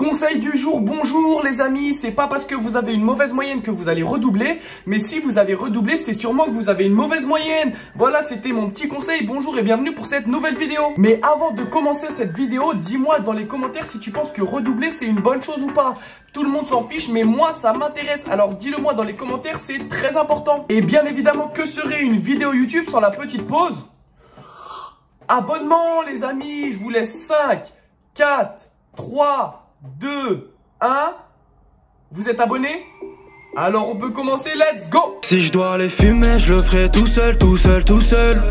Conseil du jour, bonjour les amis, c'est pas parce que vous avez une mauvaise moyenne que vous allez redoubler, mais si vous avez redoublé, c'est sûrement que vous avez une mauvaise moyenne. Voilà, c'était mon petit conseil, bonjour et bienvenue pour cette nouvelle vidéo. Mais avant de commencer cette vidéo, dis-moi dans les commentaires si tu penses que redoubler c'est une bonne chose ou pas. Tout le monde s'en fiche, mais moi ça m'intéresse, alors dis-le moi dans les commentaires, c'est très important. Et bien évidemment, que serait une vidéo YouTube sans la petite pause? Abonnement les amis, je vous laisse 5, 4, 3, 2, 1. Vous êtes abonnés? Alors on peut commencer, let's go! Si je dois aller fumer, je le ferai tout seul, tout seul, tout seul.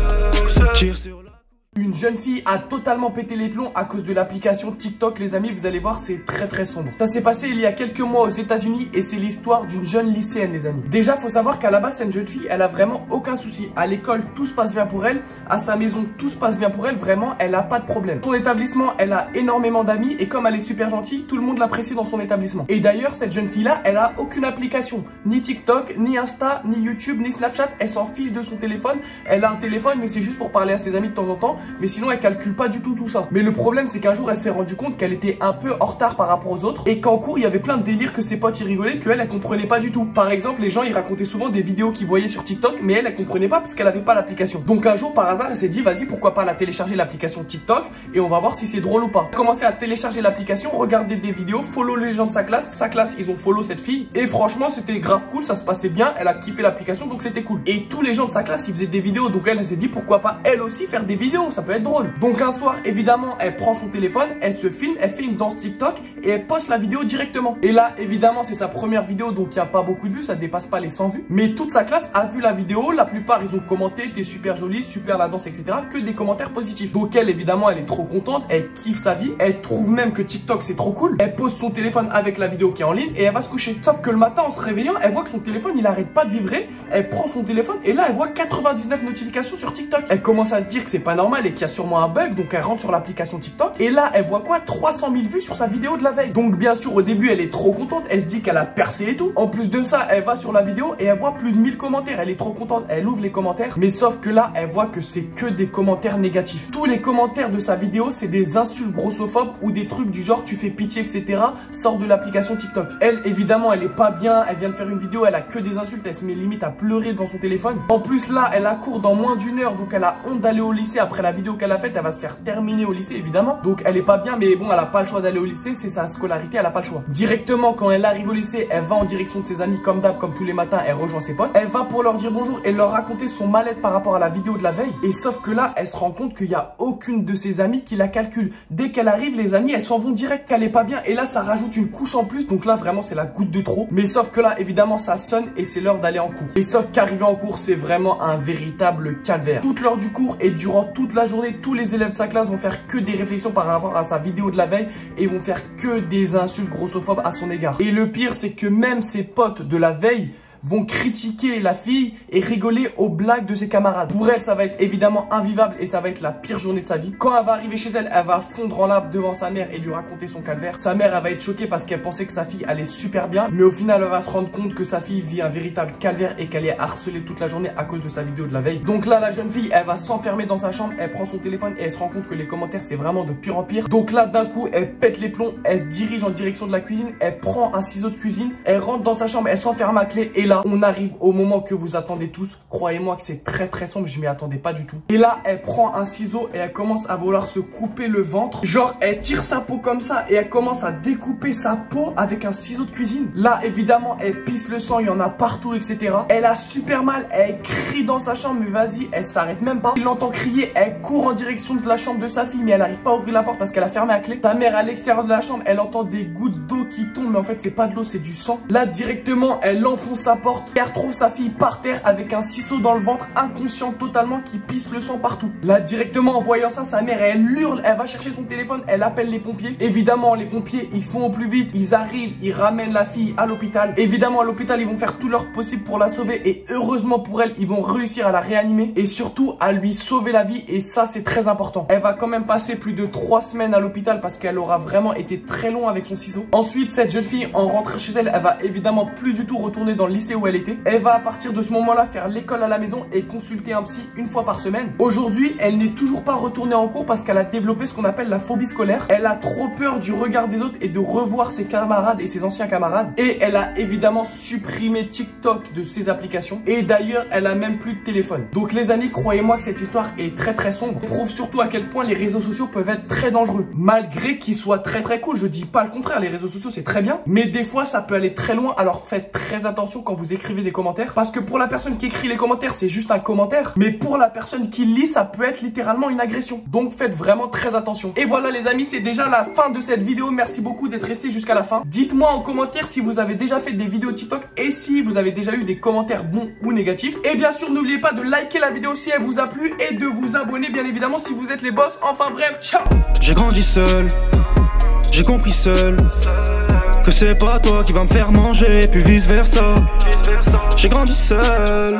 Tire sur la... Une jeune fille a totalement pété les plombs à cause de l'application TikTok, les amis, vous allez voir, c'est très sombre. Ça s'est passé il y a quelques mois aux États-Unis et c'est l'histoire d'une jeune lycéenne, les amis. Déjà, faut savoir qu'à la base, cette jeune fille, elle a vraiment aucun souci. À l'école, tout se passe bien pour elle. À sa maison, tout se passe bien pour elle. Vraiment, elle a pas de problème. Son établissement, elle a énormément d'amis et comme elle est super gentille, tout le monde l'apprécie dans son établissement. Et d'ailleurs, cette jeune fille-là, elle a aucune application. Ni TikTok, ni Insta, ni YouTube, ni Snapchat. Elle s'en fiche de son téléphone. Elle a un téléphone, mais c'est juste pour parler à ses amis de temps en temps. Mais sinon, elle calcule pas du tout ça. Mais le problème, c'est qu'un jour, elle s'est rendue compte qu'elle était un peu en retard par rapport aux autres et qu'en cours, il y avait plein de délires que ses potes y rigolaient, qu'elle, elle comprenait pas du tout. Par exemple, les gens, ils racontaient souvent des vidéos qu'ils voyaient sur TikTok, mais elle comprenait pas parce qu'elle avait pas l'application. Donc un jour, par hasard, elle s'est dit, vas-y, pourquoi pas la télécharger l'application TikTok et on va voir si c'est drôle ou pas. Elle a commencé à télécharger l'application, regarder des vidéos, follow les gens de sa classe, ils ont follow cette fille et franchement, c'était grave cool, ça se passait bien, elle a kiffé l'application, donc c'était cool. Et tous les gens de sa classe, ils faisaient des vidéos, donc elle s'est dit, pourquoi pas elle aussi faire des vidéos, ça peut être drôle. Donc un soir, évidemment, elle prend son téléphone, elle se filme, elle fait une danse TikTok et elle poste la vidéo directement. Et là, évidemment, c'est sa première vidéo, donc il n'y a pas beaucoup de vues, ça dépasse pas les 100 vues. Mais toute sa classe a vu la vidéo, la plupart, ils ont commenté, t'es super jolie, super la danse, etc. Que des commentaires positifs. Donc elle, évidemment, elle est trop contente, elle kiffe sa vie, elle trouve même que TikTok, c'est trop cool. Elle pose son téléphone avec la vidéo qui est en ligne et elle va se coucher. Sauf que le matin, en se réveillant, elle voit que son téléphone, il arrête pas de vibrer. Elle prend son téléphone et là, elle voit 99 notifications sur TikTok. Elle commence à se dire que c'est pas normal et qu'il y a sûrement un bug, donc elle rentre sur l'application TikTok et là elle voit quoi, 300 000 vues sur sa vidéo de la veille. Donc bien sûr au début elle est trop contente, elle se dit qu'elle a percé et tout. En plus de ça elle va sur la vidéo et elle voit plus de 1000 commentaires, elle est trop contente, elle ouvre les commentaires, mais sauf que là elle voit que c'est que des commentaires négatifs. Tous les commentaires de sa vidéo c'est des insultes grossophobes ou des trucs du genre tu fais pitié etc. Sort de l'application TikTok. Elle évidemment elle est pas bien, elle vient de faire une vidéo, elle a que des insultes, elle se met limite à pleurer devant son téléphone. En plus là elle a cours dans moins d'une heure donc elle a honte d'aller au lycée après la vidéo qu'elle a faite, elle va se faire terminer au lycée évidemment. Donc elle est pas bien mais bon elle a pas le choix d'aller au lycée, c'est sa scolarité, elle a pas le choix. Directement quand elle arrive au lycée, elle va en direction de ses amis comme d'hab, comme tous les matins, elle rejoint ses potes. Elle va pour leur dire bonjour et leur raconter son mal-être par rapport à la vidéo de la veille. Et sauf que là, elle se rend compte qu'il y a aucune de ses amies qui la calcule. Dès qu'elle arrive, les amis, elles s'en vont direct qu'elle est pas bien et là ça rajoute une couche en plus. Donc là vraiment c'est la goutte de trop. Mais sauf que là évidemment ça sonne et c'est l'heure d'aller en cours. Et sauf qu'arriver en cours, c'est vraiment un véritable calvaire. Toute l'heure du cours et durant toute la journée, tous les élèves de sa classe vont faire que des réflexions par rapport à sa vidéo de la veille et vont faire que des insultes grossophobes à son égard. Et le pire, c'est que même ses potes de la veille vont critiquer la fille et rigoler aux blagues de ses camarades. Pour elle, ça va être évidemment invivable et ça va être la pire journée de sa vie. Quand elle va arriver chez elle, elle va fondre en larmes devant sa mère et lui raconter son calvaire. Sa mère, elle va être choquée parce qu'elle pensait que sa fille allait super bien. Mais au final, elle va se rendre compte que sa fille vit un véritable calvaire et qu'elle est harcelée toute la journée à cause de sa vidéo de la veille. Donc là, la jeune fille, elle va s'enfermer dans sa chambre, elle prend son téléphone et elle se rend compte que les commentaires, c'est vraiment de pire en pire. Donc là, d'un coup, elle pète les plombs, elle dirige en direction de la cuisine, elle prend un ciseau de cuisine, elle rentre dans sa chambre, elle s'enferme à clé et là, on arrive au moment que vous attendez tous. Croyez-moi que c'est très sombre, je m'y attendais pas du tout. Et là, elle prend un ciseau et elle commence à vouloir se couper le ventre. Genre, elle tire sa peau comme ça et elle commence à découper sa peau avec un ciseau de cuisine. Là, évidemment, elle pisse le sang, il y en a partout, etc. Elle a super mal, elle crie dans sa chambre, mais vas-y, elle s'arrête même pas. Il l'entend crier, elle court en direction de la chambre de sa fille, mais elle n'arrive pas à ouvrir la porte parce qu'elle a fermé à clé. Sa mère à l'extérieur de la chambre, elle entend des gouttes d'eau qui tombent, mais en fait, c'est pas de l'eau, c'est du sang. Là, directement, elle enfonce sa porte. Elle retrouve sa fille par terre avec un ciseau dans le ventre, inconsciente totalement, qui pisse le sang partout. Là, directement, en voyant ça, sa mère, elle hurle, elle va chercher son téléphone, elle appelle les pompiers. Évidemment, les pompiers, ils font au plus vite, ils arrivent, ils ramènent la fille à l'hôpital. Évidemment, à l'hôpital, ils vont faire tout leur possible pour la sauver et heureusement pour elle, ils vont réussir à la réanimer et surtout à lui sauver la vie et ça, c'est très important. Elle va quand même passer plus de 3 semaines à l'hôpital parce qu'elle aura vraiment été très long avec son ciseau. Ensuite, Ensuite, cette jeune fille, en rentrant chez elle, elle va évidemment plus du tout retourner dans le lycée où elle était. Elle va à partir de ce moment-là faire l'école à la maison et consulter un psy une fois par semaine. Aujourd'hui, elle n'est toujours pas retournée en cours parce qu'elle a développé ce qu'on appelle la phobie scolaire. Elle a trop peur du regard des autres et de revoir ses camarades et ses anciens camarades. Et elle a évidemment supprimé TikTok de ses applications. Et d'ailleurs, elle a même plus de téléphone. Donc les amis, croyez-moi que cette histoire est très sombre. Prouve surtout à quel point les réseaux sociaux peuvent être très dangereux. Malgré qu'ils soient très cool, je dis pas le contraire, les réseaux sociaux c'est très bien. Mais des fois ça peut aller très loin, alors faites très attention quand vous écrivez des commentaires. Parce que pour la personne qui écrit les commentaires, c'est juste un commentaire. Mais pour la personne qui lit, ça peut être littéralement une agression. Donc faites vraiment très attention. Et voilà les amis, c'est déjà la fin de cette vidéo. Merci beaucoup d'être resté jusqu'à la fin. Dites-moi en commentaire si vous avez déjà fait des vidéos TikTok et si vous avez déjà eu des commentaires bons ou négatifs. Et bien sûr, n'oubliez pas de liker la vidéo si elle vous a plu et de vous abonner bien évidemment si vous êtes les boss. Enfin bref, ciao. J'ai grandi seul, j'ai compris seul que c'est pas toi qui va me faire manger, puis vice versa. J'ai grandi seul.